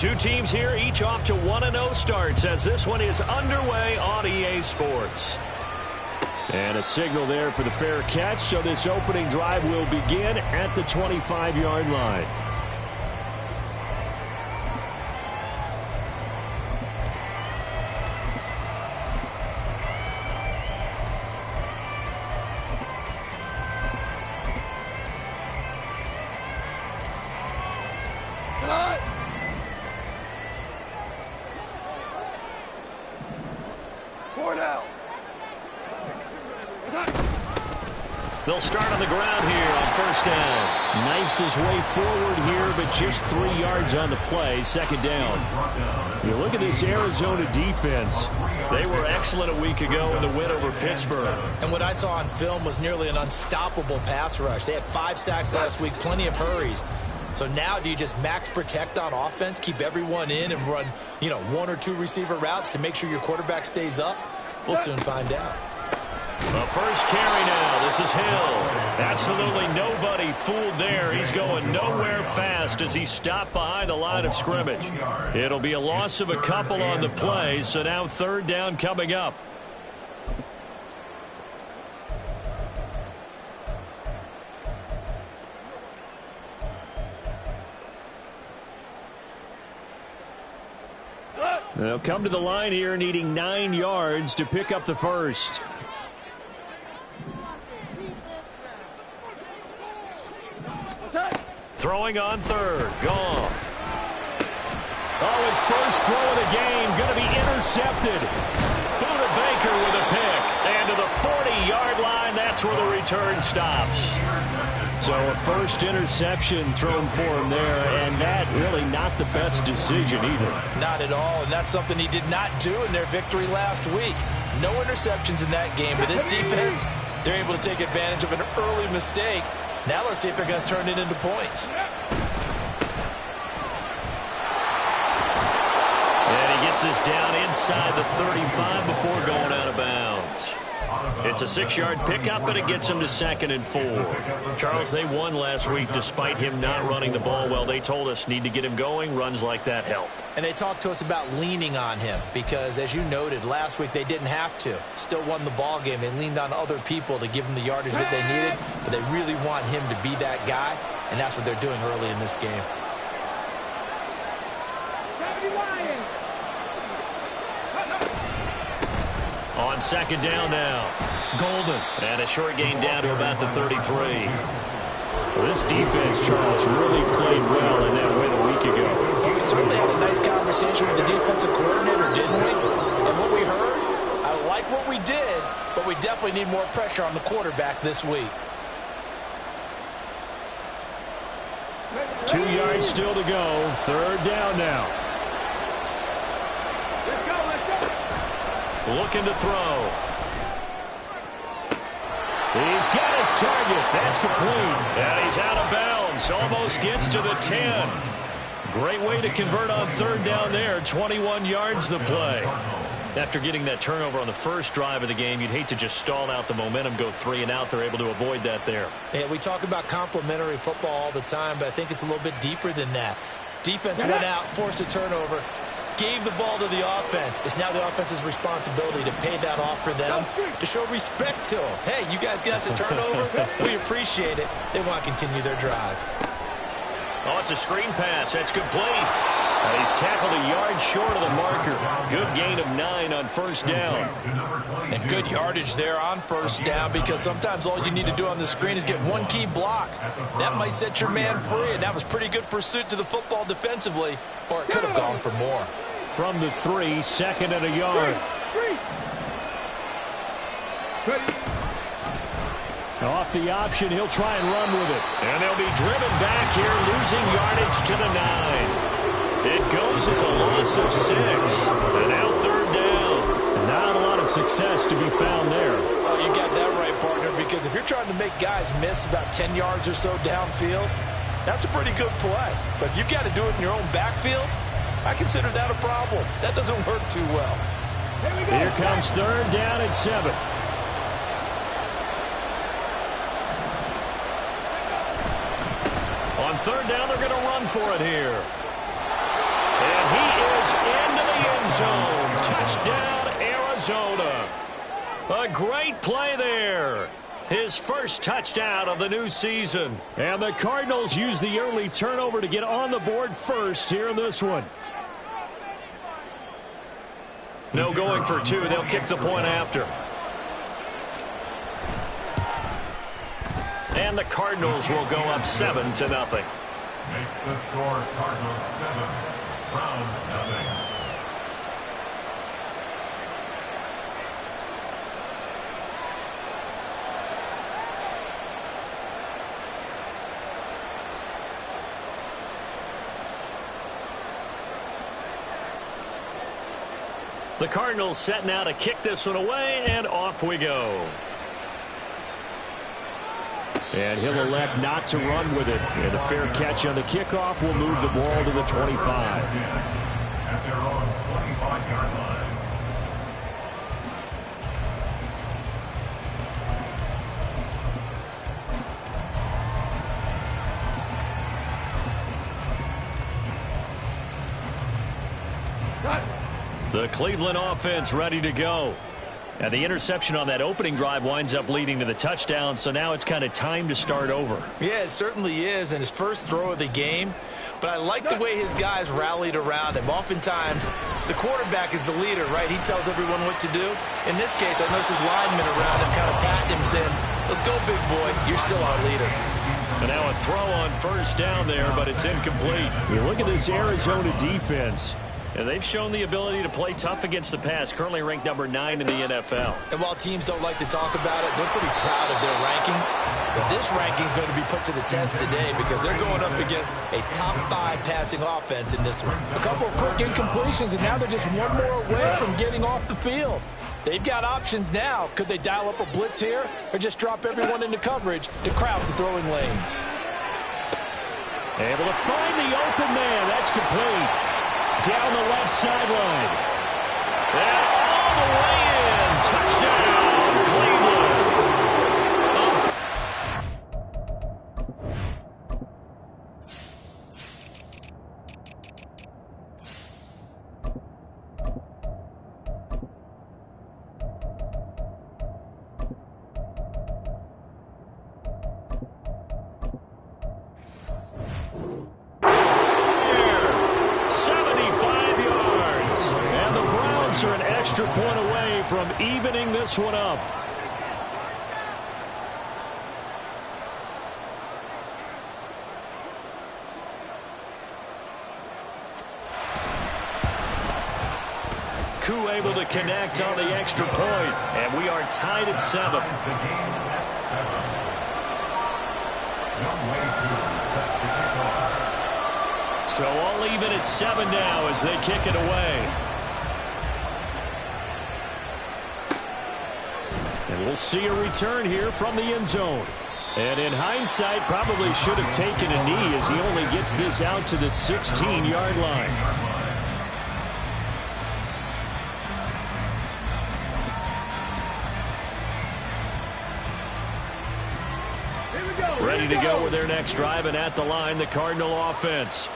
Two teams here, each off to 1-0 starts as this one is underway on EA Sports. And a signal there for the fair catch, so this opening drive will begin at the 25-yard line. They'll start on the ground here on first down. Knifes his way forward here, but just 3 yards on the play. Second down. You look at this Arizona defense. They were excellent a week ago in the win over Pittsburgh. And what I saw on film was nearly an unstoppable pass rush. They had 5 sacks last week, plenty of hurries. So now do you just max protect on offense, keep everyone in and run, 1 or 2 receiver routes to make sure your quarterback stays up? We'll soon find out. The first carry now. This is Hill. Absolutely nobody fooled there. He's going nowhere fast as he stopped behind the line of scrimmage. It'll be a loss of a couple on the play, so now third down coming up. They'll come to the line here needing 9 yards to pick up the first. Throwing on third. Goff. Oh, his first throw of the game going to be intercepted. Buda Baker with a pick. And to the 40-yard line, that's where the return stops. So a first interception thrown for him there, and that really not the best decision either. Not at all, and that's something he did not do in their victory last week. No interceptions in that game, but this defense, they're able to take advantage of an early mistake. Now let's see if they're going to turn it into points. And he gets this down inside the 35 before going out of bounds. It's a 6-yard pickup, but it gets him to 2nd and 4. Charles, they won last week despite him not running the ball well. They told us need to get him going. Runs like that help. And they talked to us about leaning on him because, as you noted, last week they didn't have to. Still won the ball game. They leaned on other people to give them the yardage that they needed, but they really want him to be that guy, and that's what they're doing early in this game. On second down now. Golden. And a short gain down to about the 33. Well, this defense, Charles, really played well in that win a week ago. We certainly had a nice conversation with the defensive coordinator, didn't we? And what we heard, I like what we did, but we definitely need more pressure on the quarterback this week. 2 yards still to go. Third down now. Looking to throw. He's got his target. That's complete. And he's out of bounds. Almost gets to the 10. Great way to convert on third down there. 21 yards the play. After getting that turnover on the first drive of the game, you'd hate to just stall out the momentum, go 3 and out. They're able to avoid that there. Yeah, we talk about complementary football all the time, but I think it's a little bit deeper than that. Defense went out, forced a turnover, gave the ball to the offense. It's now the offense's responsibility to pay that off for them, to show respect to them. Hey, you guys got us a turnover. We appreciate it. They want to continue their drive. Oh, it's a screen pass. That's complete. He's tackled a yard short of the marker. Good gain of 9 on first down. And good yardage there on first down, because sometimes all you need to do on the screen is get one key block. That might set your man free, and that was pretty good pursuit to the football defensively, or it could have gone for more. From the 3, 2nd and a yard. Off the option, he'll try and run with it. And they'll be driven back here, losing yardage to the 9. It goes as a loss of 6. And now third down. Not a lot of success to be found there. Oh, you got that right, partner, because if you're trying to make guys miss about 10 yards or so downfield, that's a pretty good play. But if you've got to do it in your own backfield, I consider that a problem. That doesn't work too well. Here comes third down and 7. On third down, they're going to run for it here. And he is into the end zone. Touchdown, Arizona. A great play there. His first touchdown of the new season. And the Cardinals use the early turnover to get on the board first here in this one. No going for two. They'll kick the point after. And the Cardinals will go up 7-0. Makes the score Cardinals 7, Browns nothing. The Cardinals set now to kick this one away, and off we go. And he'll elect not to run with it. And a fair catch on the kickoff will move the ball to the 25. At their own 25-yard line. The Cleveland offense ready to go. And the interception on that opening drive winds up leading to the touchdown, so now it's kind of time to start over. Yeah, it certainly is, and his first throw of the game. But I like the way his guys rallied around him. Oftentimes, the quarterback is the leader, right? He tells everyone what to do. In this case, I noticed his linemen around him kind of patting him, saying, "Let's go, big boy. You're still our leader." And now a throw on first down there, but it's incomplete. You look at this Arizona defense. And they've shown the ability to play tough against the pass, currently ranked number 9 in the NFL. And while teams don't like to talk about it, they're pretty proud of their rankings. But this ranking is going to be put to the test today because they're going up against a top 5 passing offense in this one. A couple of quick incompletions, and now they're just one more away from getting off the field. They've got options now. Could they dial up a blitz here or just drop everyone into coverage to crowd the throwing lanes? Able to find the open man. That's complete. Down the left sideline. And all the way in. Touchdown, Cleveland. Are an extra point away from evening this one up. Koo able to connect on the extra point, and we are tied at 7. So all even at 7 now as they kick it away. And we'll see a return here from the end zone. And in hindsight, probably should have taken a knee as he only gets this out to the 16-yard line. Ready to go with their next drive, and at the line, the Cardinal offense.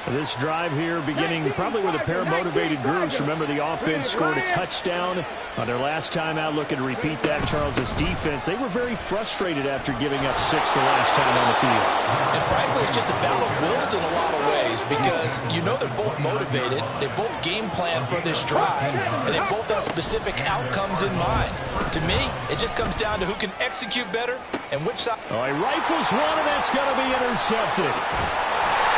This drive here beginning probably with a pair of motivated groups. Remember, the offense scored a touchdown on their last time out. Looking to repeat that. Charles's defense, they were very frustrated after giving up 6 the last time on the field. And frankly, it's just a battle of wills in a lot of ways because you know they're both motivated. They both game plan for this drive, and they both have specific outcomes in mind. To me, it just comes down to who can execute better and which side. Oh, he rifles one, and that's going to be intercepted.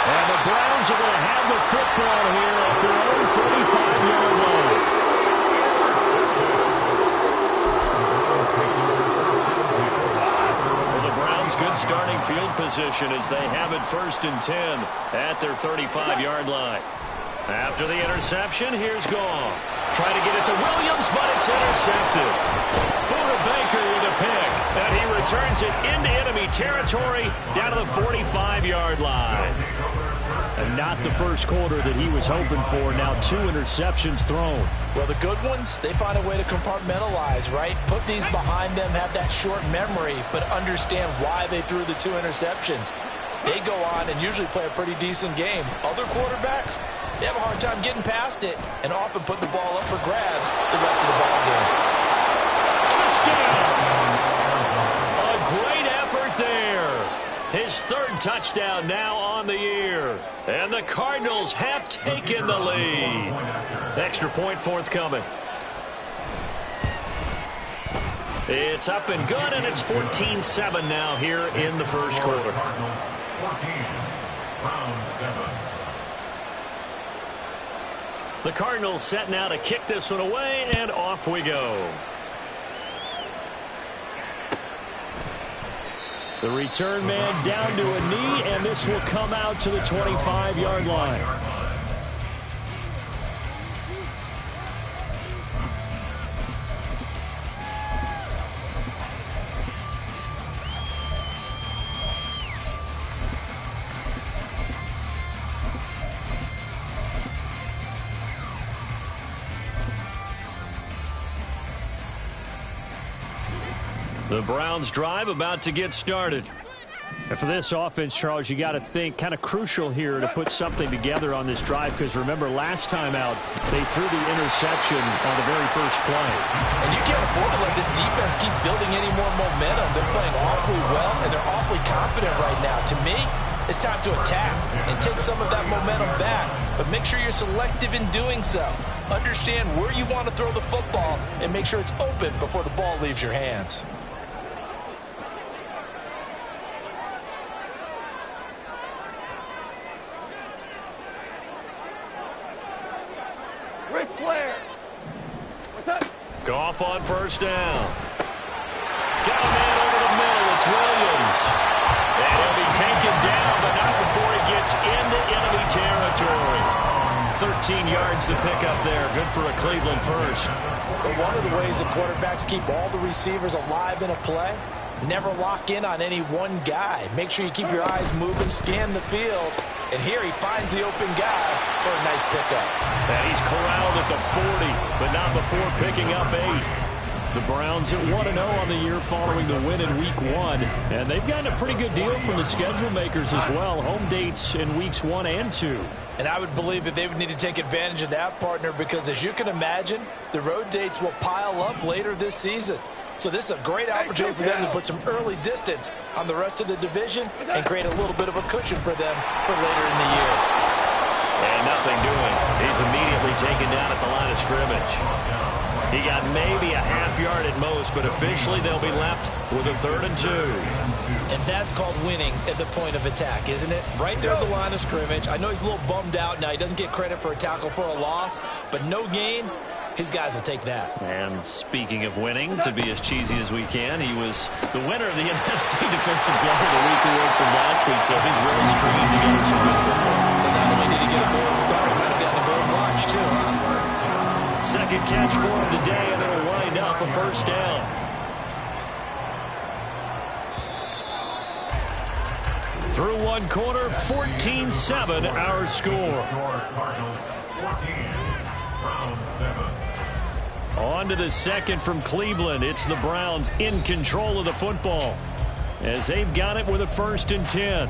And the Browns are going to have the football here at their own 35-yard line. For the Browns, good starting field position as they have it 1st and 10 at their 35-yard line. After the interception, here's Goff. Trying to get it to Williams, but it's intercepted. Buda Baker with a pick, and he returns it into enemy territory down to the 45-yard line. And not the first quarter that he was hoping for. Now 2 interceptions thrown. Well, the good ones, they find a way to compartmentalize, right? Put these behind them, have that short memory, but understand why they threw the 2 interceptions. they go on and usually play a pretty decent game. Other quarterbacks, they have a hard time getting past it and often put the ball up for grabs the rest of the ball game. Touchdown! A great effort there. His third touchdown now on the year. And the Cardinals have taken the lead. Extra point forthcoming. It's up and good, and it's 14-7 now here in the first quarter. Cardinals 14, round 7. The Cardinals set now to kick this one away, and off we go. The return man down to a knee, and this will come out to the 25-yard line. The Browns drive about to get started. And for this offense, Charles, you got to think kind of crucial here to put something together on this drive, because remember last time out they threw the interception on the very first play. And you can't afford to let this defense keep building any more momentum. They're playing awfully well, and they're awfully confident right now. To me, it's time to attack and take some of that momentum back, but make sure you're selective in doing so. Understand where you want to throw the football and make sure it's open before the ball leaves your hands. Goff on first down. Got a man over the middle. It's Williams. And he'll be taken down, but not before he gets into enemy territory. 13 yards to pick up there. Good for a Cleveland first. But one of the ways the quarterbacks keep all the receivers alive in a play, never lock in on any one guy. Make sure you keep your eyes moving, scan the field. And here he finds the open guy for a nice pickup. And he's corralled at the 40, but not before picking up 8. The Browns at 1-0 on the year following the win in Week 1. And they've gotten a pretty good deal from the schedule makers as well. Home dates in Weeks 1 and 2. And I would believe that they would need to take advantage of that, partner, because as you can imagine, the road dates will pile up later this season. So this is a great opportunity for them to put some early distance on the rest of the division and create a little bit of a cushion for them for later in the year. And nothing doing. He's immediately taken down at the line of scrimmage. He got maybe a half yard at most, but officially they'll be left with a 3rd and 2. And that's called winning at the point of attack, isn't it? Right there at the line of scrimmage. I know he's a little bummed out now. He doesn't get credit for a tackle for a loss, but no gain. His guys will take that. And speaking of winning, to be as cheesy as we can, he was the winner of the NFC Defensive Player of the Week award from last week, so he's really stringing together some good football. So not only did he get a gold star, he might have gotten a gold watch, too, huh? Second catch for him today, and it'll wind up a first down. Through one quarter, 14-7 our score. Cardinals 14, round 7. On to the second from Cleveland. It's the Browns in control of the football as they've got it with a 1st and 10.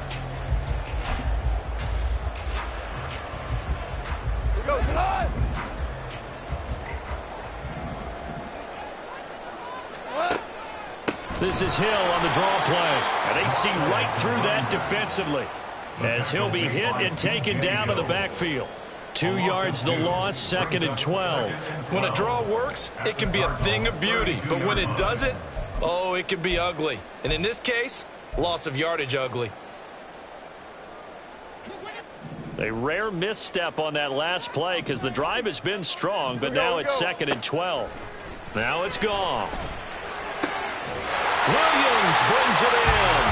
This is Hill on the draw play, and they see right through that defensively as he'll be hit and taken down to the backfield. 2 yards the loss, 2nd and 12. When a draw works, it can be a thing of beauty, but when it doesn't, oh, it can be ugly. And in this case, loss of yardage ugly. A rare misstep on that last play because the drive has been strong, but now it's 2nd and 12. Now it's gone. Williams brings it in.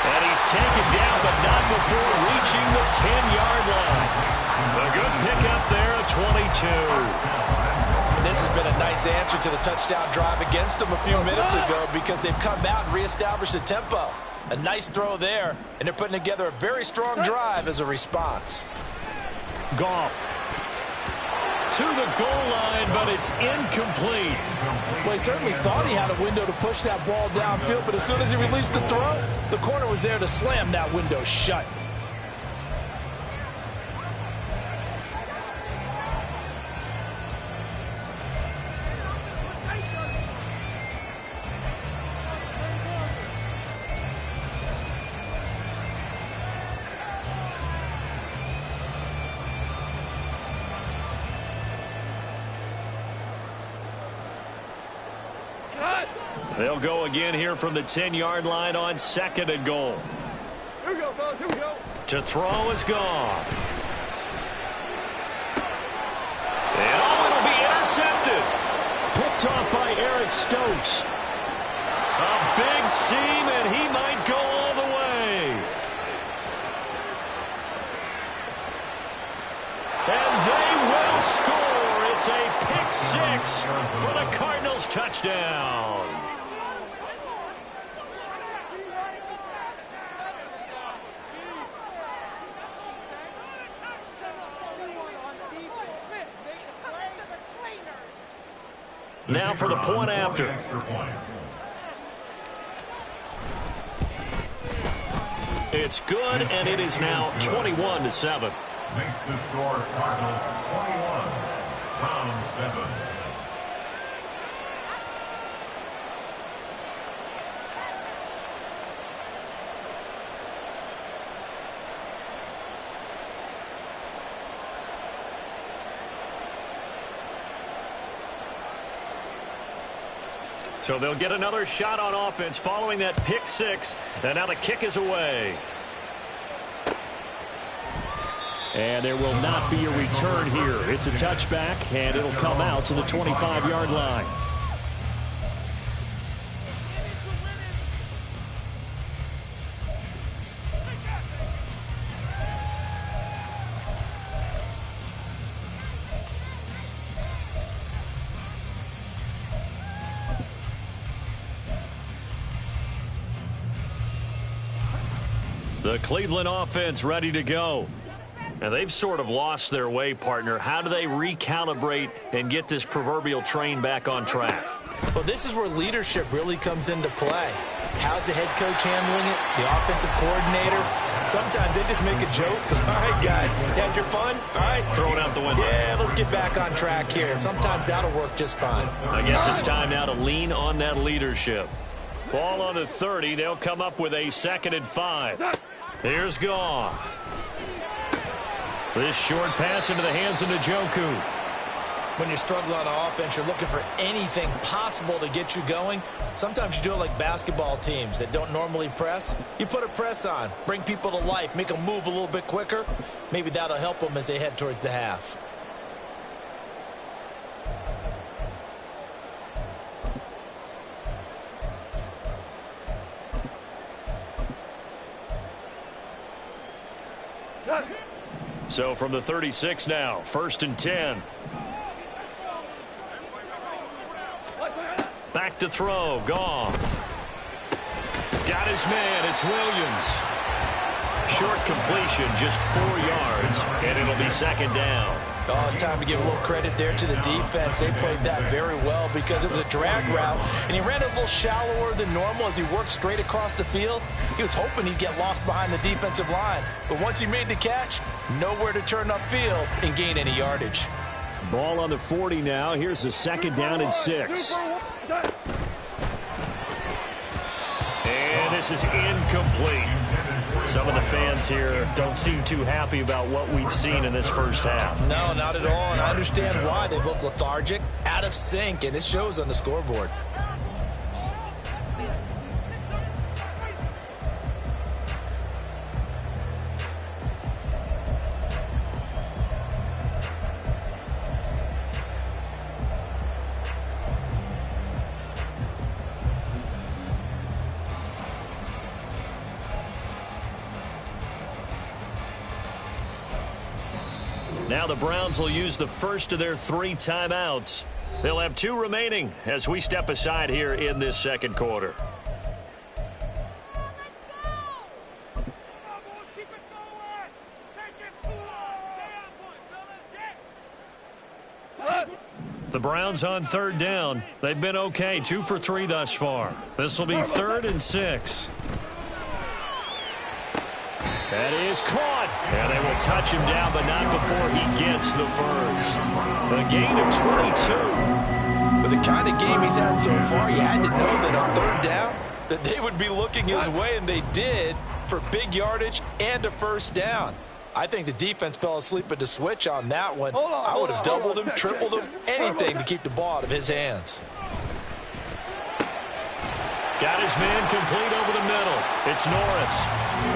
And he's taken down, but not before reaching the 10-yard line. A good pickup there at 22. And this has been a nice answer to the touchdown drive against them a few minutes ago because they've come out and reestablished the tempo. A nice throw there, and they're putting together a very strong drive as a response. Goff to the goal line, but it's incomplete. Well, he certainly thought he had a window to push that ball downfield, but as soon as he released the throw, the corner was there to slam that window shut. They'll go again here from the 10-yard line on 2nd and goal. Here we go, fellas. Here we go. To throw is Goff. And it'll be intercepted. Picked off by Eric Stokes. A big seam, and he might go all the way. And they will score. It's a pick six for the Cardinals touchdown. Now for the point after. It's good, and it is now 21-7. Makes the score Cardinals 21, Browns 7. So they'll get another shot on offense following that pick six. And now the kick is away. And there will not be a return here. It's a touchback, and it'll come out to the 25-yard line. The Cleveland offense ready to go. And they've sort of lost their way, partner. How do they recalibrate and get this proverbial train back on track? Well, this is where leadership really comes into play. How's the head coach handling it? The offensive coordinator? Sometimes they just make a joke. All right, guys, you had your fun? All right. Throw it out the window. Yeah, let's get back on track here. And sometimes that'll work just fine. I guess it's time now to lean on that leadership. Ball on the 30. They'll come up with a 2nd and 5. Here's Goff. This short pass into the hands of Njoku. When you're struggling on offense, you're looking for anything possible to get you going. Sometimes you do it like basketball teams that don't normally press. You put a press on, bring people to life, make them move a little bit quicker. Maybe that'll help them as they head towards the half. So from the 36 now, 1st and 10. Back to throw, Goff. Got his man, it's Williams. Short completion, just 4 yards, and it'll be 2nd down. Oh, it's time to give a little credit there to the defense. They played that very well because it was a drag route, and he ran it a little shallower than normal as he worked straight across the field. He was hoping he'd get lost behind the defensive line, but once he made the catch, nowhere to turn upfield and gain any yardage. Ball on the 40 now. Here's a 2nd down and 6. And this is incomplete. Some of the fans here don't seem too happy about what we've seen in this first half. No, not at all, and I understand why. They've looked lethargic, out of sync, and it shows on the scoreboard. Now the Browns will use the first of their 3 timeouts. They'll have 2 remaining as we step aside here in this 2nd quarter. the Browns on third down. They've been okay, 2 for 3 thus far. This will be 3rd and 6. That is caught. And they will touch him down, but not before he gets the first. A gain of 22. With the kind of game he's had so far, you had to know that on third down, that they would be looking his way, and they did, for big yardage and a first down. I think the defense fell asleep at the switch on that one. I would have doubled him, tripled him, anything to keep the ball out of his hands. Got his man complete over the middle. It's Norris.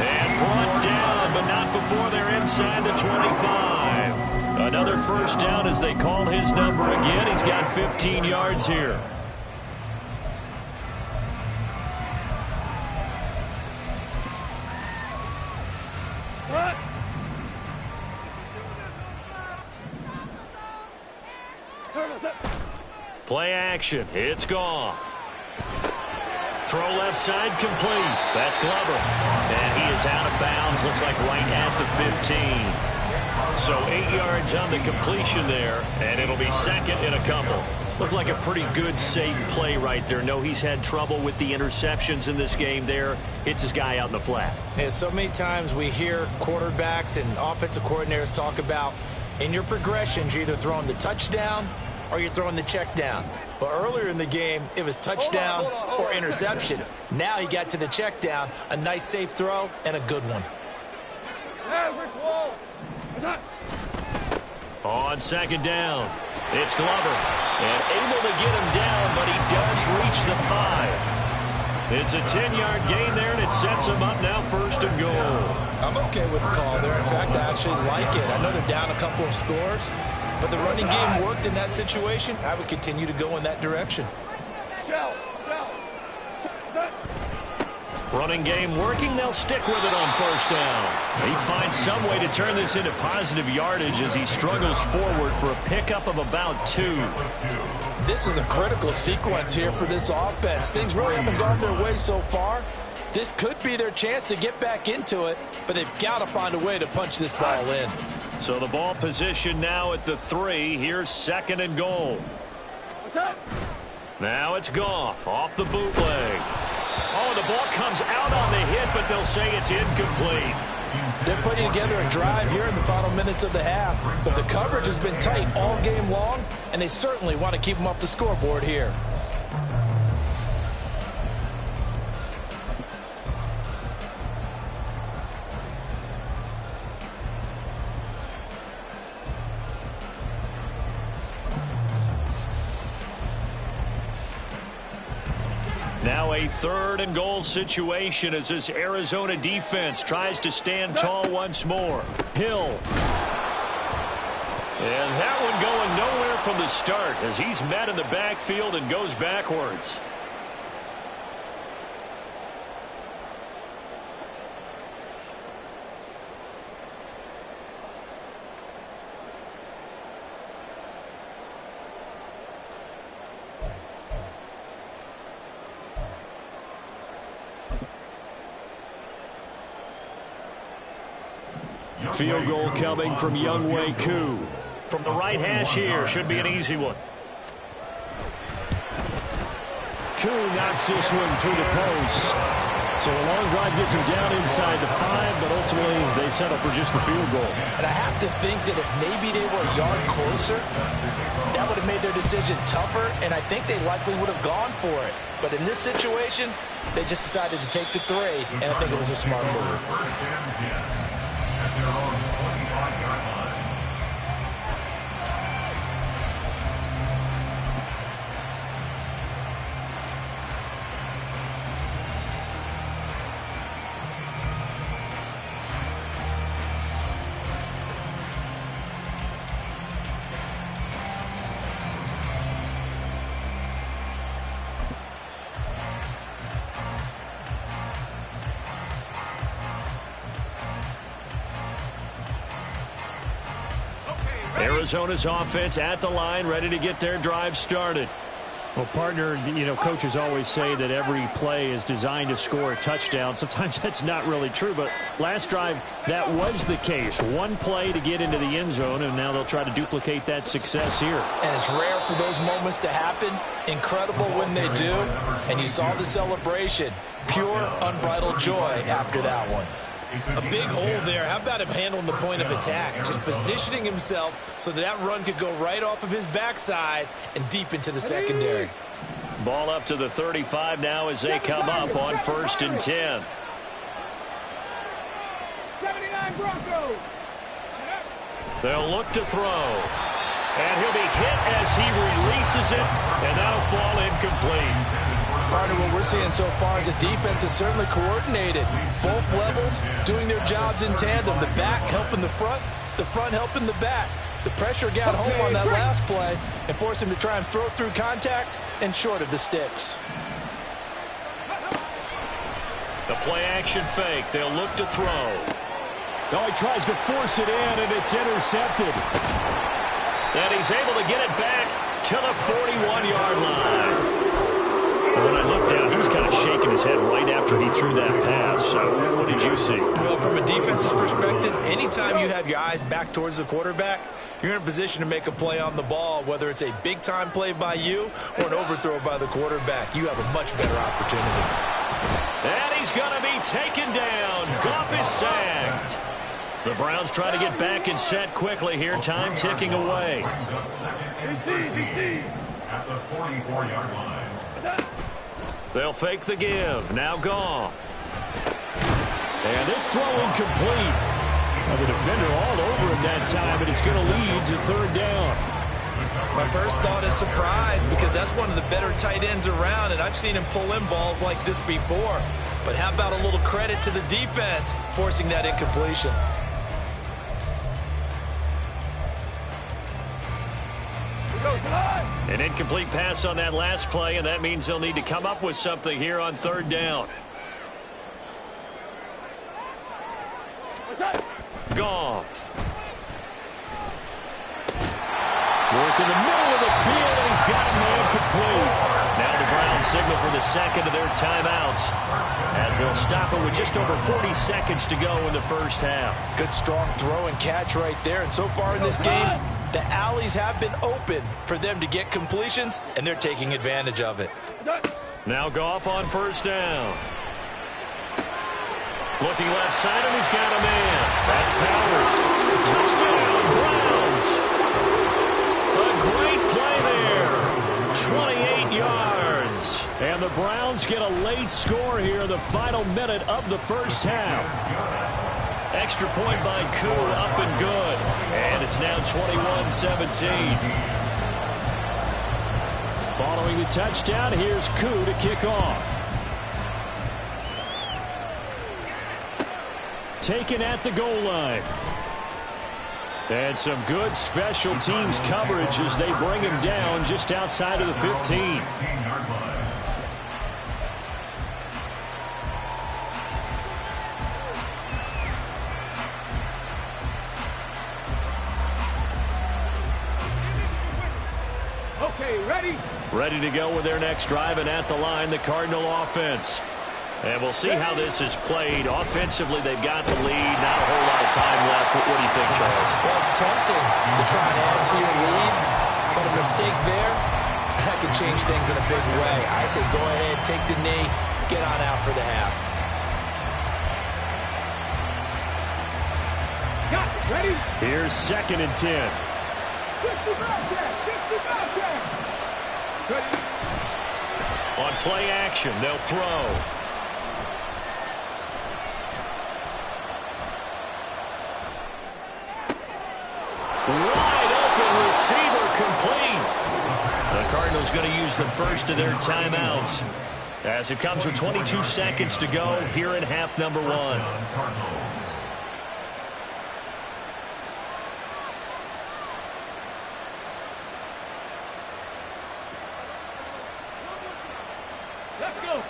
And brought down, but not before they're inside the 25. Another first down as they call his number again. He's got 15 yards here. Play action. It's Goff. Throw left side complete. That's Glover. And he is out of bounds. Looks like right at the 15. So 8 yards on the completion there. And it'll be 2nd and a couple. Looked like a pretty good, safe play right there. No, he's had trouble with the interceptions in this game there. Hits his guy out in the flat. And so many times we hear quarterbacks and offensive coordinators talk about in your progressions, you're either throwing the touchdown or you're throwing the check down. But earlier in the game, it was touchdown or interception. Now he got to the check down, a nice safe throw, and a good one. On 2nd down, it's Glover. And able to get him down, but he does reach the 5. It's a 10-yard gain there, and it sets him up now 1st and goal. I'm okay with the call there. In fact, I actually like it. I know they're down a couple of scores, but the running game worked in that situation. I would continue to go in that direction. Running game working. They'll stick with it on 1st down. He finds some way to turn this into positive yardage as he struggles forward for a pickup of about 2. This is a critical sequence here for this offense. Things really haven't gone their way so far. This could be their chance to get back into it, but they've got to find a way to punch this ball in. So the ball position now at the 3. Here's 2nd and goal. Now it's Goff off the bootleg. Oh, the ball comes out on the hit, but they'll say it's incomplete. They're putting together a drive here in the final minutes of the half, but the coverage has been tight all game long, and they certainly want to keep them off the scoreboard here. Now a 3rd and goal situation as this Arizona defense tries to stand tall once more. Hill. And that one going nowhere from the start as he's met in the backfield and goes backwards. Field goal coming from Younghoe Koo. From the right hash here, should be an easy one. Koo knocks this one through the post. So a long drive gets him down inside the 5, but ultimately they settle for just the field goal. And I have to think that if maybe they were a yard closer, that would have made their decision tougher, and I think they likely would have gone for it. But in this situation, they just decided to take the 3, and I think it was a smart move. At their own 25-yard line. Arizona's offense at the line, ready to get their drive started. Well, partner, you know, coaches always say that every play is designed to score a touchdown. Sometimes that's not really true, but last drive, that was the case. One play to get into the end zone, and now they'll try to duplicate that success here. And it's rare for those moments to happen. Incredible when they do. And you saw the celebration. Pure, unbridled joy after that one. A big hole there. How about him handling the point of attack? Just positioning himself so that run could go right off of his backside and deep into the secondary. Ball up to the 35 now as they come up on 1st and 10. 79 Broncos. They'll look to throw. And he'll be hit as he releases it, and that'll fall incomplete. Partner, what we're seeing so far is the defense is certainly coordinated. Both levels doing their jobs in tandem. The back helping the front helping the back. The pressure got home on that last play and forced him to try and throw through contact and short of the sticks. The play action fake. They'll look to throw. Oh, he tries to force it in, and it's intercepted. And he's able to get it back to the 41-yard line. When I looked down, he was kind of shaking his head right after he threw that pass. So what did you see? Well, from a defense's perspective, anytime you have your eyes back towards the quarterback, you're in a position to make a play on the ball, whether it's a big-time play by you or an overthrow by the quarterback. You have a much better opportunity. And he's going to be taken down. Goff is sacked. The Browns try to get back and set quickly here. Time ticking away. At the 44-yard line. They'll fake the give. Now Goff. And this throw incomplete. Well, the defender all over him that time, and it's going to lead to 3rd down. My first thought is surprise, because that's one of the better tight ends around, and I've seen him pull in balls like this before. But how about a little credit to the defense forcing that incompletion? An incomplete pass on that last play, and that means they'll need to come up with something here on 3rd down. Goff. Work in the middle of the field, and he's got a man complete. Now the Browns signal for the second of their timeouts as they'll stop it with just over 40 seconds to go in the first half. Good, strong throw and catch right there. And so far in this game, the alleys have been open for them to get completions, and they're taking advantage of it. Now Goff on 1st down. Looking left side, and he's got a man. That's Powers. Touchdown, Browns. A great play there. 28 yards. And the Browns get a late score here in the final minute of the first half. Extra point by Koo, up and good. And it's now 21-17. Following the touchdown, here's Koo to kick off. Taken at the goal line. And some good special teams coverage as they bring him down just outside of the 15. Ready to go with their next drive, and at the line, the Cardinal offense. And we'll see how this is played. Offensively, they've got the lead. Not a whole lot of time left. What do you think, Charles? Well, it's tempting to try and add to your lead, but a mistake there, that could change things in a big way. I say go ahead, take the knee, get on out for the half. Got it. Ready? Here's 2nd and 10. 50 back. Ready? On play action, they'll throw. Wide open receiver, complete. The Cardinals going to use the first of their timeouts as it comes with 22 seconds to go here in half number 1.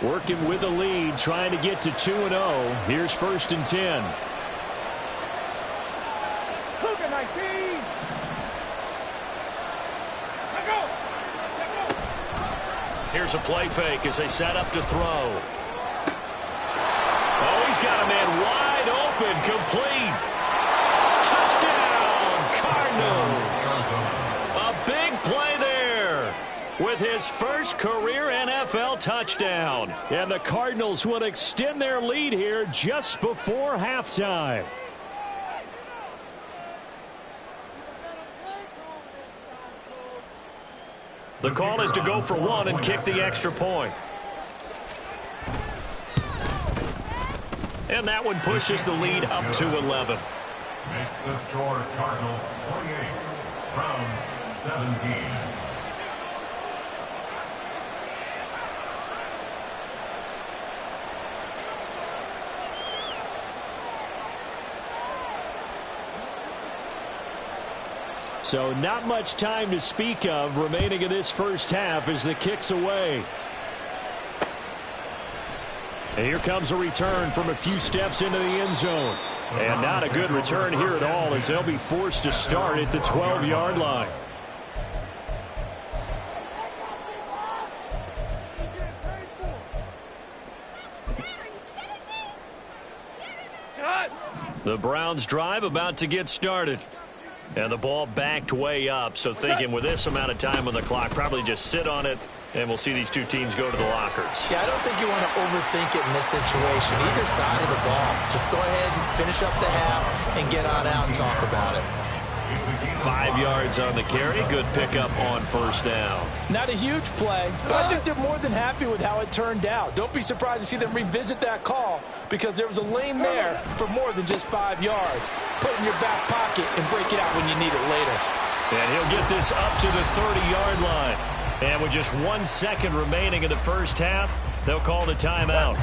Working with the lead, trying to get to 2-0. Here's 1st and 10. Cougar 19. Let go. Here's a play fake as they set up to throw. Oh, he's got a man wide open, complete. Touchdown, Cardinals. A big play there with his first career NFL touchdown. And the Cardinals will extend their lead here just before halftime. The call is to go for one and kick the extra point. And that one pushes the lead up to 11. Makes the score Cardinals 28, Browns 17. So not much time to speak of remaining in this first half as the kick's away. And here comes a return from a few steps into the end zone. And not a good return here at all as they'll be forced to start at the 12-yard line. The Browns drive about to get started. And the ball backed way up, so thinking with this amount of time on the clock, probably just sit on it, and we'll see these two teams go to the lockers. Yeah, I don't think you want to overthink it in this situation. Either side of the ball. Just go ahead and finish up the half and get on out and talk about it. 5 yards on the carry. Good pickup on first down. Not a huge play, but I think they're more than happy with how it turned out. Don't be surprised to see them revisit that call because there was a lane there for more than just 5 yards. Put it in your back pocket and break it out when you need it later. And he'll get this up to the 30-yard line. And with just 1 second remaining in the first half, they'll call the timeout.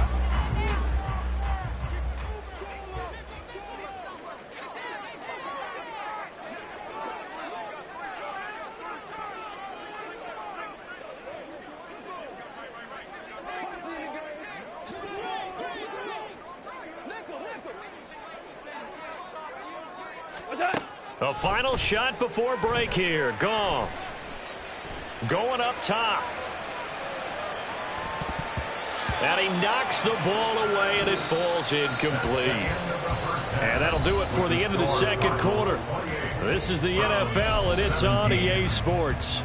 A final shot before break here. Goff going up top. And he knocks the ball away, and it falls incomplete. And that'll do it for the end of the second quarter. This is the NFL, and it's on EA Sports.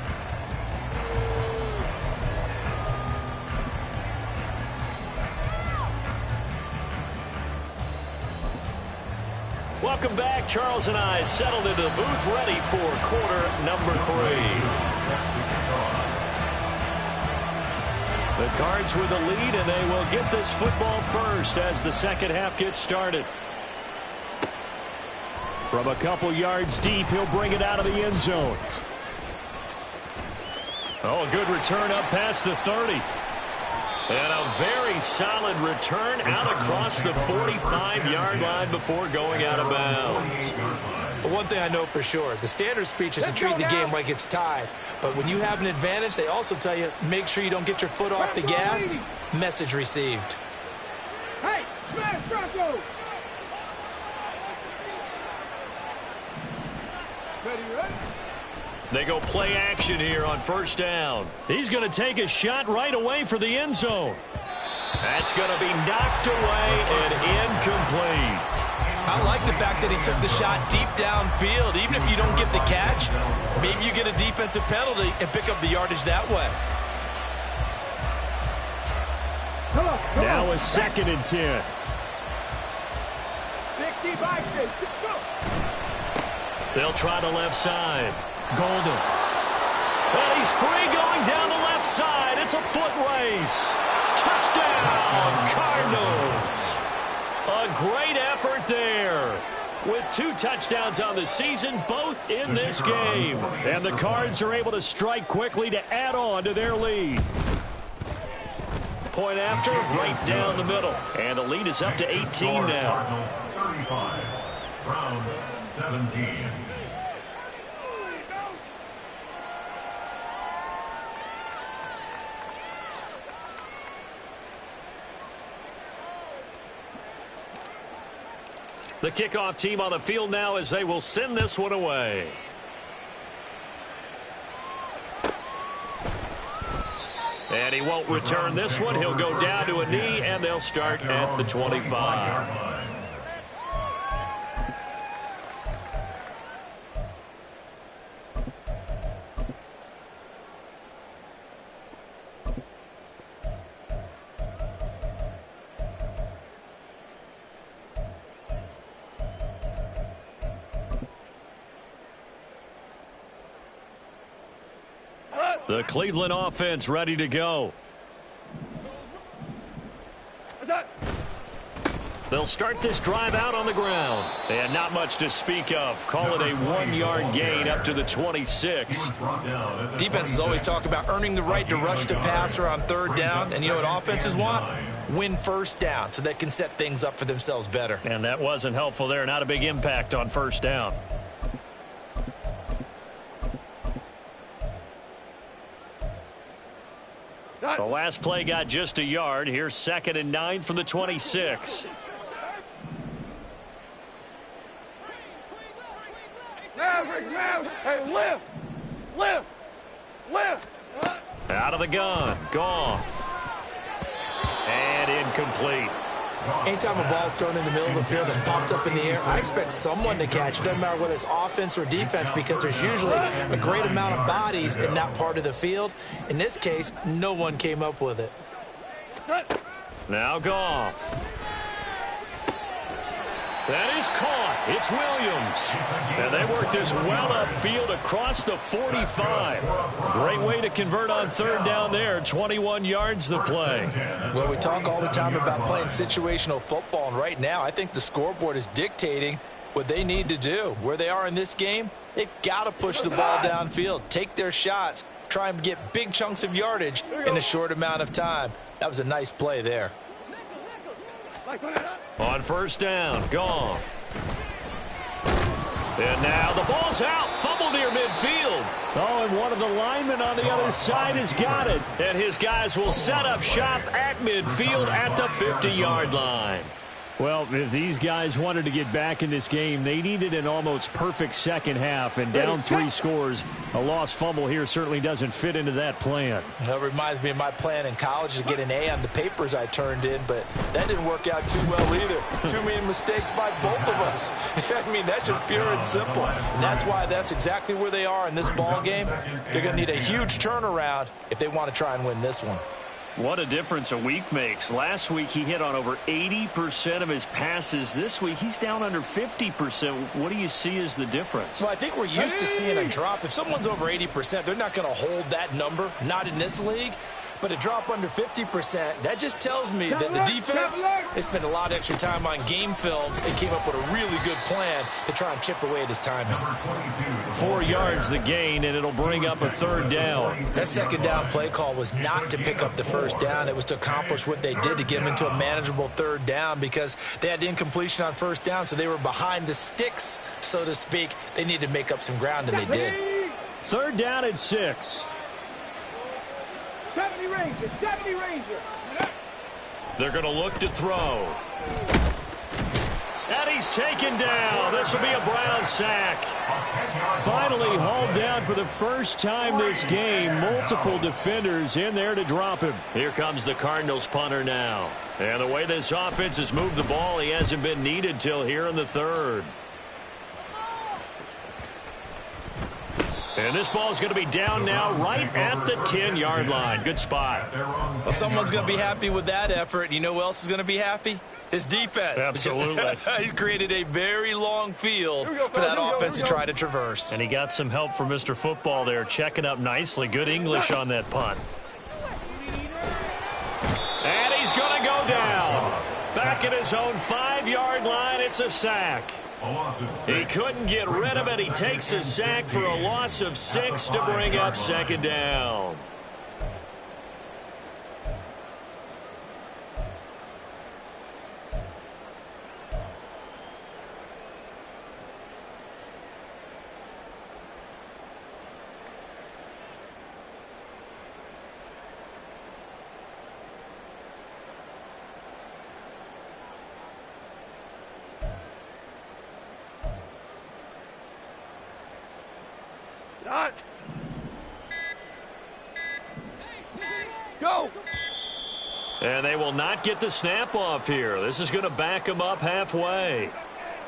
Welcome back. Charles and I settled into the booth ready for quarter number 3. The Cards with the lead, and they will get this football first as the second half gets started. From a couple yards deep, he'll bring it out of the end zone. Oh, a good return up past the 30. And a very solid return out across the 45-yard line before going out of bounds. One thing I know for sure, the standard speech is to treat the game like it's tied. But when you have an advantage, they also tell you, make sure you don't get your foot off the gas. Message received. Hey, smash Bronco! Ready? They go play action here on first down. He's going to take a shot right away for the end zone. That's going to be knocked away and incomplete. I like the fact that he took the shot deep downfield. Even if you don't get the catch, maybe you get a defensive penalty and pick up the yardage that way. Now a 2nd and 10. 60 by 6. Go! They'll try the left side. Golden. And he's free going down the left side. It's a foot race. Touchdown, Cardinals. A great effort there. With 2 touchdowns on the season, both in this game. And the Cards are able to strike quickly to add on to their lead. Point after, right down the middle. And the lead is up to 18 now. Cardinals 35, Browns 17. The kickoff team on the field now as they will send this one away. And he won't return this one. He'll go down to a knee, and they'll start at the 25. The Cleveland offense ready to go. They'll start this drive out on the ground. And not much to speak of. Call it a 1-yard gain up to the 26. Defenses always talk about earning the right to rush the passer on third down. And you know what offenses want? Win first down so they can set things up for themselves better. And that wasn't helpful there. Not a big impact on first down. The last play got just a yard. Here's 2nd and 9 from the 26. Hey, lift! Lift! Lift! Out of the gun. Goff. And incomplete. Anytime a ball's thrown in the middle of the field that's popped up in the air, I expect someone to catch it. Doesn't matter whether it's offense or defense, because there's usually a great amount of bodies in that part of the field. In this case, no one came up with it. Now Goff. That is caught. It's Williams. And they work this well upfield across the 45. Great way to convert on third down there. 21 yards the play. Well, we talk all the time about playing situational football, and right now I think the scoreboard is dictating what they need to do. Where they are in this game, they've got to push the ball downfield, take their shots, try and get big chunks of yardage in a short amount of time. That was a nice play there. On first down, Goff. And now the ball's out. Fumble near midfield. Oh, and one of the linemen on the other side has got it. And his guys will set up shop at midfield at the 50-yard line. Well, if these guys wanted to get back in this game, they needed an almost perfect second half. And down 3 scores, a lost fumble here certainly doesn't fit into that plan. That reminds me of my plan in college to get an A on the papers I turned in, but that didn't work out too well either. Too many mistakes by both of us. I mean, that's just pure and simple. And that's why that's exactly where they are in this ball game. They're going to need a huge turnaround if they want to try and win this one. What a difference a week makes. Last week he hit on over 80% of his passes. This week he's down under 50%. What do you see as the difference? Well, I think we're used to seeing a drop. If someone's over 80%, they're not going to hold that number, not in this league. But a drop under 50%, that just tells me that the defense, they spent a lot of extra time on game films and came up with a really good plan to try and chip away at his timing. 4 yards the gain, and it'll bring up a third down. That second down play call was not to pick up the first down. It was to accomplish what they did to get them into a manageable third down, because they had incompletion on first down, so they were behind the sticks, so to speak. They needed to make up some ground, and they did. Third down at 6. 70 Rangers, 70 Rangers. They're going to look to throw. And he's taken down. This will be a Brown sack. Finally hauled down for the first time this game. Multiple defenders in there to drop him. Here comes the Cardinals punter now. And the way this offense has moved the ball, he hasn't been needed till here in the third. And this ball is going to be down now right at the 10-yard line. Good spot. Well, someone's going to be happy with that effort. You know who else is going to be happy? His defense. Absolutely. He's created a very long field for that offense to try to traverse. And he got some help from Mr. Football there, checking up nicely. Good English on that punt. And he's going to go down. Back at his own 5-yard line, it's a sack. He couldn't get rid of it. He takes a sack for a loss of 6 to bring up second down. Go! Go! And they will not get the snap off here. This is going to back them up halfway.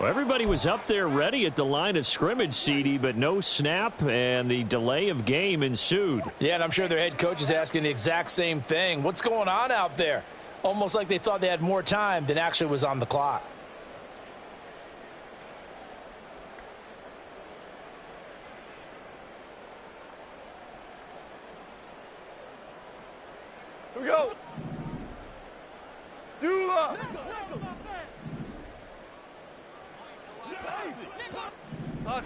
Well, everybody was up there ready at the line of scrimmage, CD, but no snap, and the delay of game ensued. Yeah, and I'm sure their head coach is asking the exact same thing. What's going on out there? Almost like they thought they had more time than actually was on the clock. Here we go. Dula.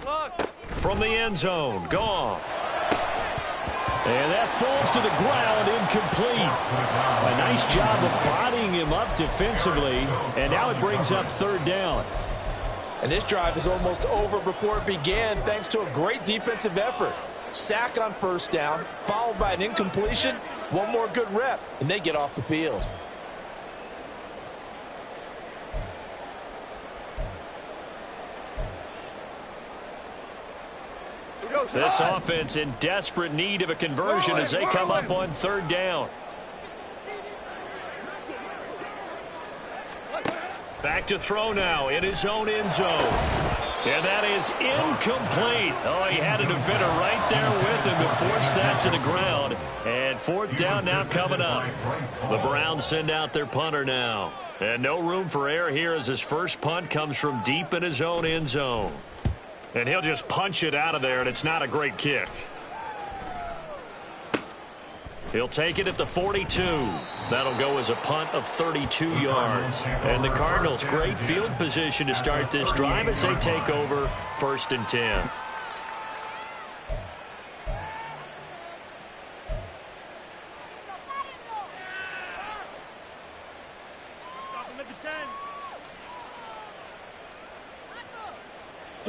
Clock. From the end zone, Goff. And that falls to the ground, incomplete. A nice job of bodying him up defensively, and now it brings up third down. And this drive is almost over before it began thanks to a great defensive effort. Sack on first down, followed by an incompletion, one more good rep, and they get off the field. This offense in desperate need of a conversion as they come up on third down. Back to throw now in his own end zone. And that is incomplete. Oh, he had a defender right there with him to force that to the ground. And fourth down now coming up. The Browns send out their punter now. And no room for error here as his first punt comes from deep in his own end zone. And he'll just punch it out of there, and it's not a great kick. He'll take it at the 42. That'll go as a punt of 32 yards. And the Cardinals, great field position to start this drive as they take over 1st and 10.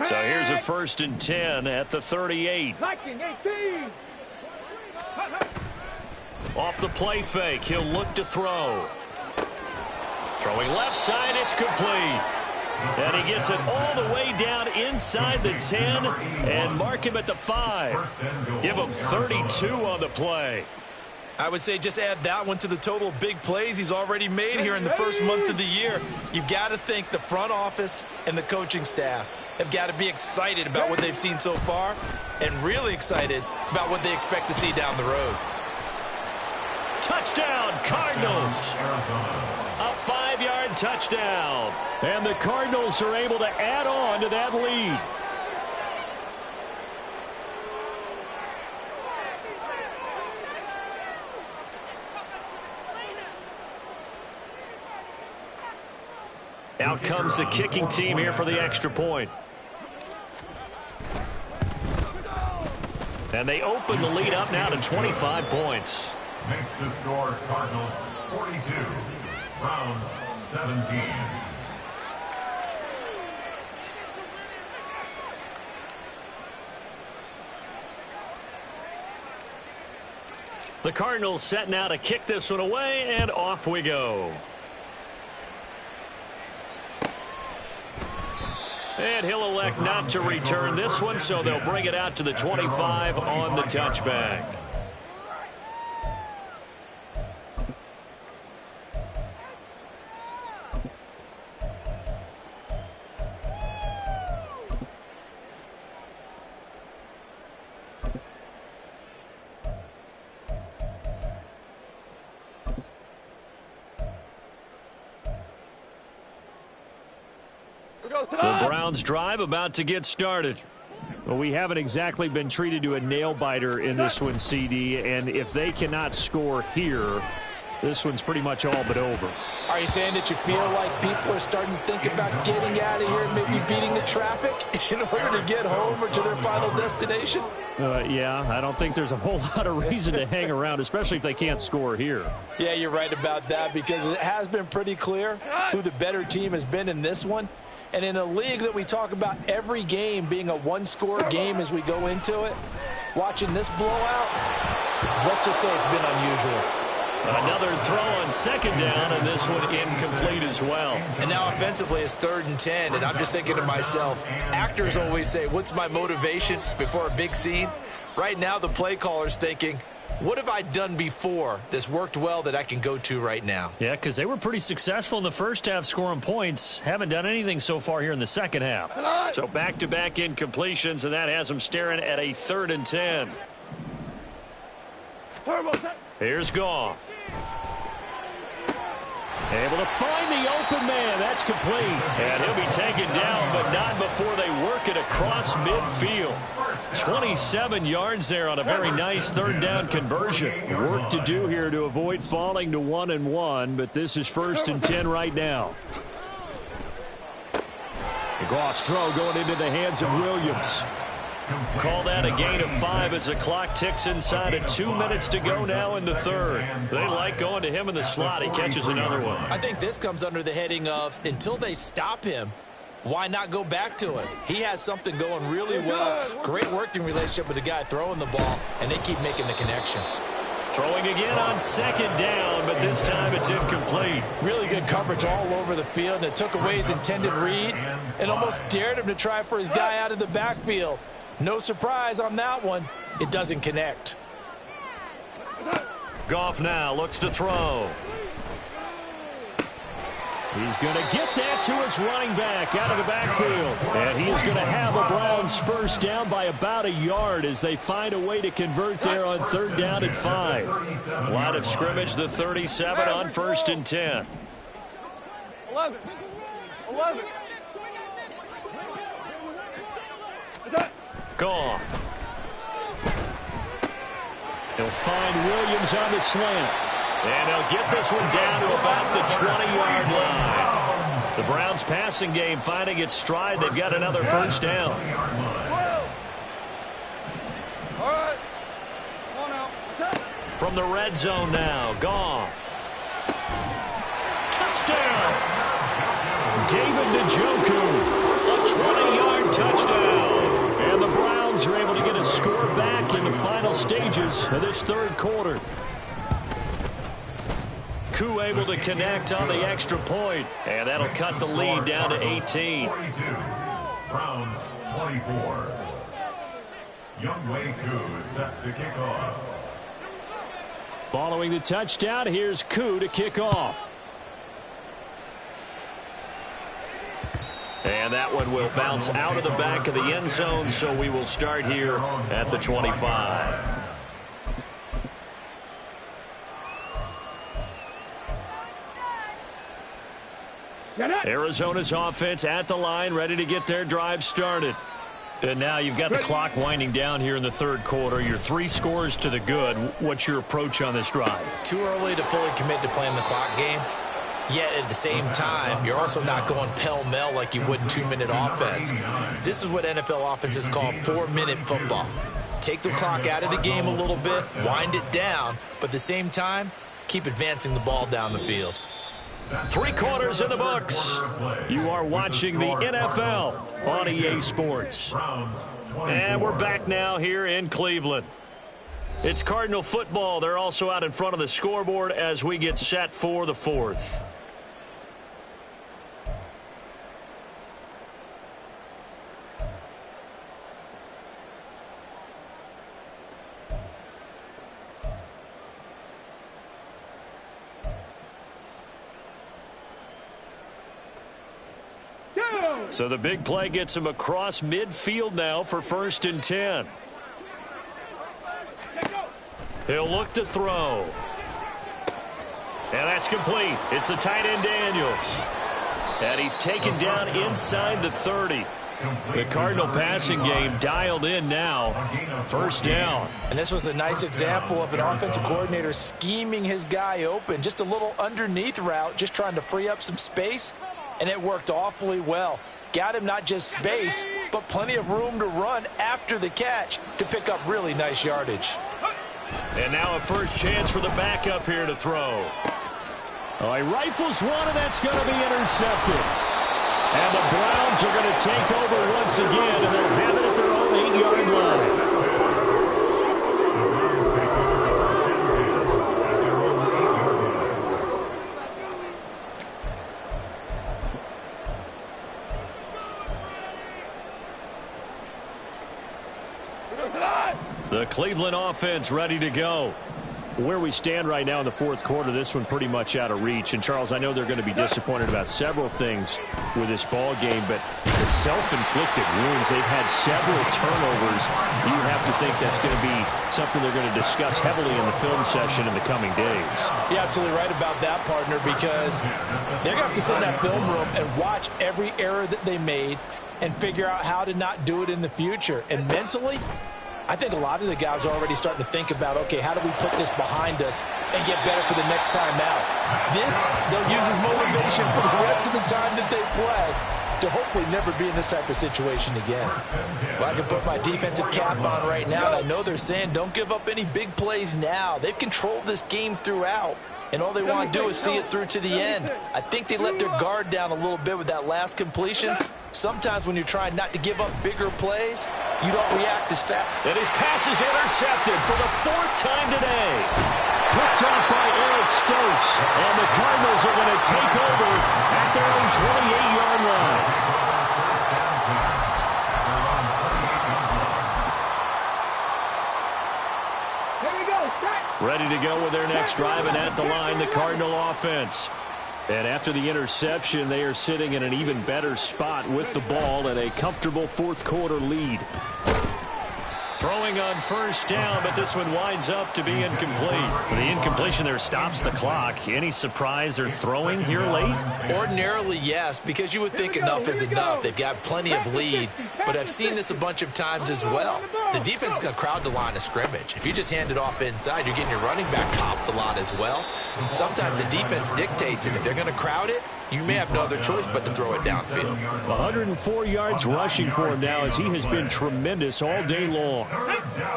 So here's a 1st and 10 at the 38. 19-18. Off the play fake, he'll look to throw. Throwing left side, it's complete. And he gets it all the way down inside the 10 and mark him at the 5. Give him 32 on the play. I would say just add that one to the total of big plays he's already made here in the first month of the year. You've got to think the front office and the coaching staff have got to be excited about what they've seen so far and really excited about what they expect to see down the road. Touchdown, Cardinals. A 5-yard touchdown. And the Cardinals are able to add on to that lead. Out comes the kicking team here for the extra point. And they open the lead up now to 25 points. Makes the score Cardinals 42, Browns 17. The Cardinals setting out to kick this one away, and off we go. And he'll elect not to return this one, so they'll bring it out to the 25 on the touchback. The Browns drive about to get started. Well, we haven't exactly been treated to a nail-biter in this one, CD, and if they cannot score here, this one's pretty much all but over. Are you saying that you feel like people are starting to think about getting out of here and maybe beating the traffic in order to get home or to their final destination? Yeah, I don't think there's a whole lot of reason to hang around, especially if they can't score here. Yeah, you're right about that because it has been pretty clear who the better team has been in this one. And in a league that we talk about every game being a one-score game as we go into it, watching this blowout, let's just say it's been unusual. Another throw on second down, and this one incomplete as well. And now offensively it's 3rd and 10, and I'm just thinking to myself, actors always say, what's my motivation before a big scene? Right now the play caller's thinking, What have I done before that's worked well that I can go to right now? Yeah, because they were pretty successful in the first half scoring points. Haven't done anything so far here in the second half. So back-to-back incompletions, and that has them staring at a 3rd and 10. Here's Goff. Able to find the open man. That's complete. And he'll be taken down, but not before they work it across midfield. 27 yards there on a very nice 3rd down conversion. Work to do here to avoid falling to 1-1, but this is 1st and 10 right now. Goff's throw going into the hands of Williams. Call that a gain of 5 as the clock ticks inside of 2 minutes to go now in the 3rd. They like going to him in the slot. He catches another one. I think this comes under the heading of until they stop him, why not go back to it? He has something going really well. Great working relationship with the guy throwing the ball, and they keep making the connection. Throwing again on 2nd down, but this time it's incomplete. Really good coverage all over the field, and it took away his intended read and almost dared him to try for his guy out of the backfield. No surprise on that one. It doesn't connect. Goff now looks to throw. He's going to get that to his running back out of the backfield. And he is going to have a Browns 1st down by about a yard as they find a way to convert there on 3rd down and 5. Line of scrimmage, the 37 on 1st and 10. 11. Goff. He'll find Williams on the slant. And they'll get this one down to about the 20-yard line. The Browns passing game finding its stride. They've got another 1st down. All right. Come on out. From the red zone now, Goff. Touchdown! David Njoku. A 20-yard touchdown. And the Browns are able to get a score back in the final stages of this 3rd quarter. Koo able to connect on the extra point, and that'll cut the lead down to 18. 42. Browns 24. Younghoe Koo is set to kick off. Following the touchdown, here's Koo to kick off. And that one will bounce out of the back of the end zone, so we will start here at the 25. Arizona's offense at the line, ready to get their drive started. And now you've got the clock winding down here in the 3rd quarter. You're 3 scores to the good. What's your approach on this drive? Too early to fully commit to playing the clock game. Yet at the same time, you're also not going pell-mell like you would in 2-minute offense. This is what NFL offenses call 4-minute football. Take the clock out of the game a little bit, wind it down, but at the same time, keep advancing the ball down the field. 3 quarters in the books. You are watching the NFL on EA Sports. And we're back now here in Cleveland. It's Cardinal football. They're also out in front of the scoreboard as we get set for the 4th. So the big play gets him across midfield now for 1st and 10. He'll look to throw. And that's complete. It's the tight end Daniels. And he's taken down inside the 30. The Cardinal passing game dialed in now. 1st down. And this was a nice example of an offensive coordinator scheming his guy open. Just a little underneath route, just trying to free up some space. And it worked awfully well. Got him not just space, but plenty of room to run after the catch to pick up really nice yardage. And now a first chance for the backup here to throw. Oh, he rifles one, and that's going to be intercepted. And the Browns are going to take over once again, and they'll have it at their own 8-yard line. The Cleveland offense ready to go. Where we stand right now in the fourth quarter, this one pretty much out of reach. And, Charles, I know they're going to be disappointed about several things with this ball game, but the self-inflicted wounds, they've had several turnovers. You have to think that's going to be something they're going to discuss heavily in the film session in the coming days. You're absolutely right about that, partner, because they're going to have to sit in that film room and watch every error that they made and figure out how to not do it in the future. And mentally, I think a lot of the guys are already starting to think about, okay, how do we put this behind us and get better for the next time out? This, they'll use as motivation for the rest of the time that they play to hopefully never be in this type of situation again. Well, I can put my defensive cap on right now, and I know they're saying don't give up any big plays now. They've controlled this game throughout, and all they want to do is see it through to the end. I think they let their guard down a little bit with that last completion. Sometimes when you're trying not to give up bigger plays, you don't react as fast. And his pass is intercepted for the fourth time today. Picked off by Eric Stokes. And the Cardinals are going to take over at their own 28-yard line. Ready to go with their next drive, and at the line, the Cardinal offense. And after the interception, they are sitting in an even better spot with the ball and a comfortable fourth quarter lead. Throwing on first down, but this one winds up to be incomplete. The incompletion there stops the clock. Any surprise they're throwing here late? Ordinarily, yes, because you would think enough is enough. They've got plenty of lead, but I've seen this a bunch of times as well. The defense is going to crowd the line of scrimmage. If you just hand it off inside, you're getting your running back copped a lot as well. Sometimes the defense dictates it. If they're going to crowd it, you may have no other choice but to throw it downfield. 104 yards rushing for him now as he has been tremendous all day long.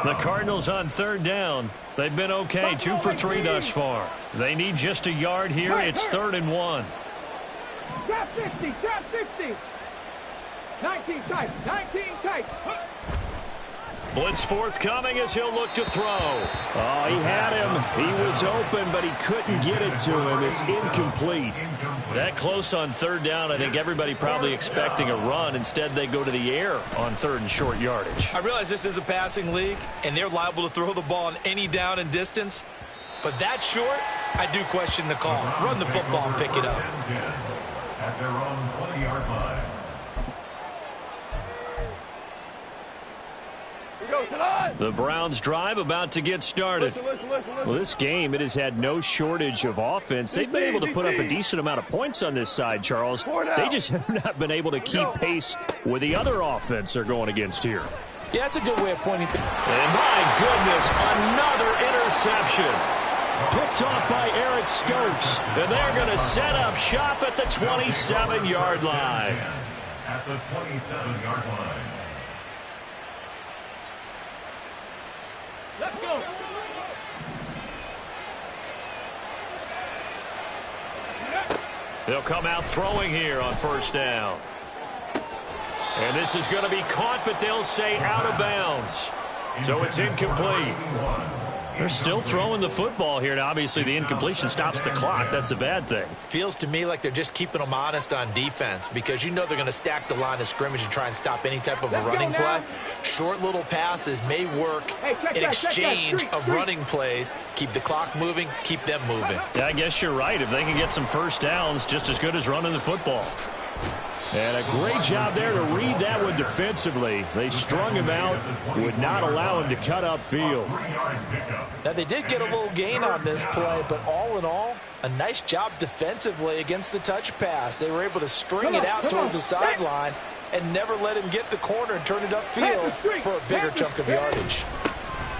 The Cardinals on third down. They've been okay, 2 for 3 thus far. They need just a yard here. It's 3rd and 1. Trap 60, trap 60. 19 tight, 19 tight. Blitz forthcoming as he'll look to throw. Oh, he had him. He was open, but he couldn't get it to him. It's incomplete. That close on third down, I think everybody probably expecting a run. Instead, they go to the air on 3rd and short yardage. I realize this is a passing league, and they're liable to throw the ball on any down and distance. But that short, I do question the call. Run the football and pick it up. At their own 20-yard line. The Browns drive about to get started. Well, this game, it has had no shortage of offense. They've been able to put up a decent amount of points on this side, Charles. They just have not been able to keep pace with the other offense they're going against here. Yeah, that's a good way of pointing things. And my goodness, another interception. Picked off by Eric Stokes. And they're going to set up shop at the 27-yard line. At the 27-yard line. Let's go. They'll come out throwing here on first down. And this is going to be caught, but they'll say out of bounds. So it's incomplete. They're still throwing the football here. Now, obviously, the incompletion stops the clock. That's a bad thing. Feels to me like they're just keeping them honest on defense because you know they're going to stack the line of scrimmage and try and stop any type of a running play. Short little passes may work in exchange of running plays. Keep the clock moving, keep them moving. Yeah, I guess you're right. If they can get some first downs, just as good as running the football. And a great job there to read that one defensively. They strung him out, would not allow him to cut upfield. Now, they did get a little gain on this play, but all in all, a nice job defensively against the touch pass. They were able to string it out towards the sideline and never let him get the corner and turn it upfield for a bigger chunk of yardage.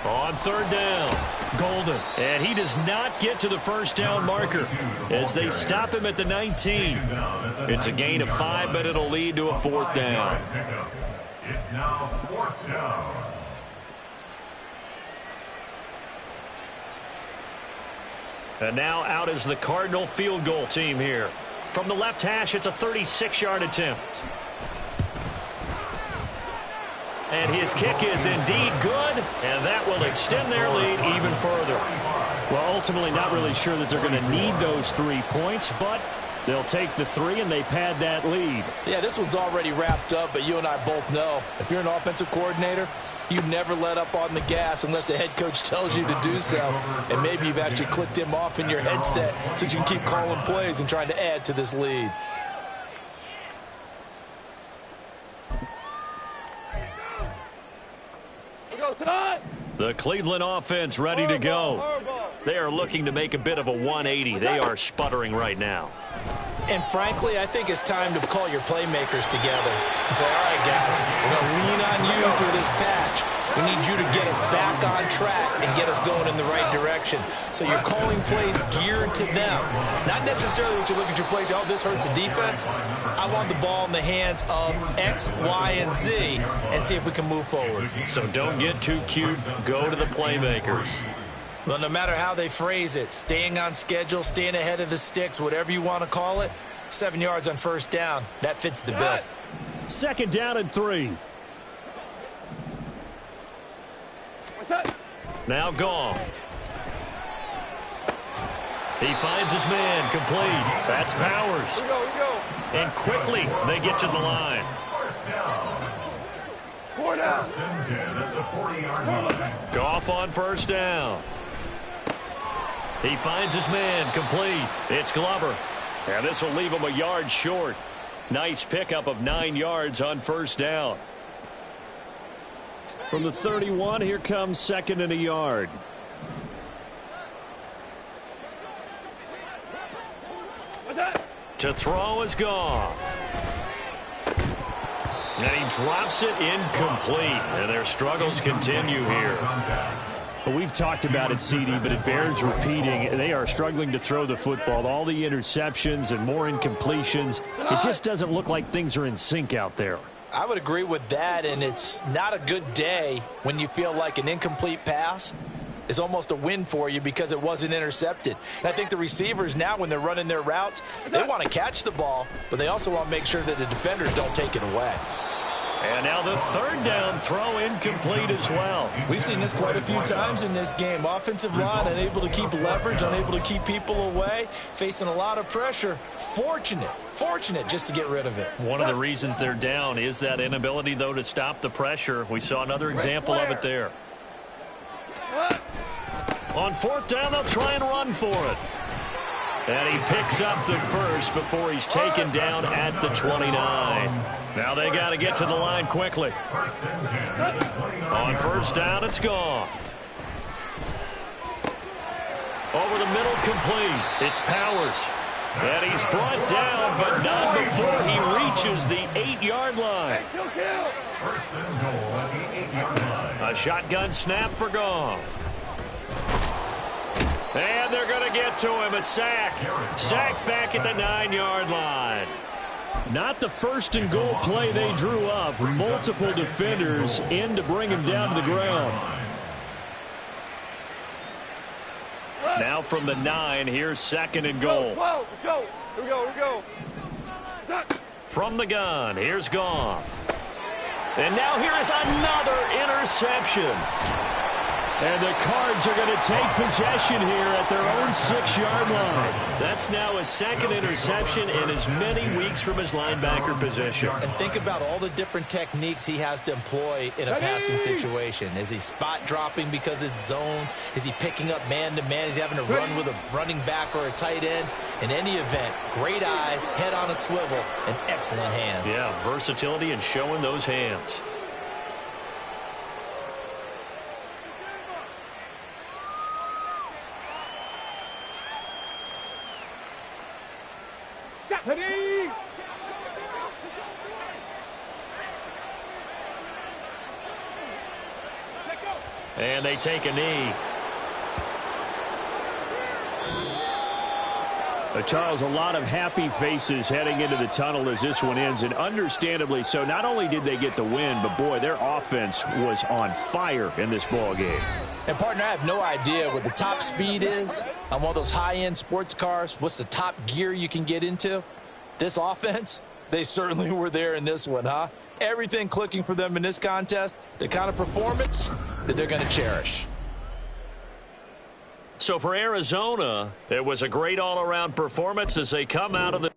On third down, Golden. And he does not get to the first down marker as they stop him at the 19. It's a gain of 5, but it'll lead to a 4th down. It's now 4th down. And now out is the Cardinal field goal team here. From the left hash, it's a 36-yard attempt. And his kick is indeed good, and that will extend their lead even further. Well, ultimately not really sure that they're going to need those 3 points, but they'll take the 3 and they pad that lead. Yeah, this one's already wrapped up, but you and I both know if you're an offensive coordinator, You never let up on the gas unless the head coach tells you to do so. And maybe you've actually clicked him off in your headset so you can keep calling plays and trying to add to this lead. The Cleveland offense ready to go. They are looking to make a bit of a 180. They are sputtering right now. And frankly, I think it's time to call your playmakers together and say, all right, guys, we're going to lean on you through this patch. We need you to get us back on track and get us going in the right direction. So you're calling plays geared to them. Not necessarily what you look at your plays, oh, this hurts the defense. I want the ball in the hands of X, Y, and Z and see if we can move forward. So don't get too cute. Go to the playmakers. Well, no matter how they phrase it, staying on schedule, staying ahead of the sticks, whatever you want to call it, 7 yards on first down, that fits the bill. 2nd down and 3. Now Goff. He finds his man, complete. That's Powers. Here we go. And quickly they get to the line. First down. 4 down. First and 10 at the 40-yard line. Goff on first down. He finds his man, complete. It's Glover. And this will leave him a yard short. Nice pickup of 9 yards on first down. From the 31, here comes 2nd and a yard. To throw is Goff. And he drops it incomplete. And their struggles continue here. Well, we've talked about it, CD, but it bears repeating. They are struggling to throw the football. All the interceptions and more incompletions. It just doesn't look like things are in sync out there. I would agree with that, and it's not a good day when you feel like an incomplete pass is almost a win for you because it wasn't intercepted. And I think the receivers now, when they're running their routes, they want to catch the ball, but they also want to make sure that the defenders don't take it away. And now the 3rd down throw incomplete as well. We've seen this quite a few times in this game. Offensive line unable to keep leverage, unable to keep people away, facing a lot of pressure. Fortunate just to get rid of it. One of the reasons they're down is that inability, though, to stop the pressure. We saw another example of it there. On 4th down, they'll try and run for it. And he picks up the first before he's taken down at the 29. Now they got to get to the line quickly. On first down, it's Goff. Over the middle, complete. It's Powers. And he's brought down, but not before he reaches the 8-yard line. First and goal at the 8-yard line. A shotgun snap for Goff. And they're going to get to him. A sack. Sacked back at the 9-yard line. Not the first and goal play they drew up. Multiple defenders in to bring him down to the ground. Now from the 9, here's 2nd and goal. Here we go. From the gun, here's Goff. And now here is another interception. And the Cards are going to take possession here at their own 6-yard line. That's now his 2nd interception in as many weeks from his linebacker position. And think about all the different techniques he has to employ in a passing situation. Is he spot dropping because it's zone? Is he picking up man-to-man? Is he having to run with a running back or a tight end? In any event, great eyes, head on a swivel, and excellent hands. Yeah, versatility and showing those hands. Ready? And they take a knee. Charles, a lot of happy faces heading into the tunnel as this one ends, and understandably so. Not only did they get the win, but boy, their offense was on fire in this ball game. And, partner, I have no idea what the top speed is on one of those high-end sports cars. What's the top gear you can get into? This offense, they certainly were there in this one, huh? Everything clicking for them in this contest, the kind of performance that they're going to cherish. So for Arizona, it was a great all-around performance as they come out of the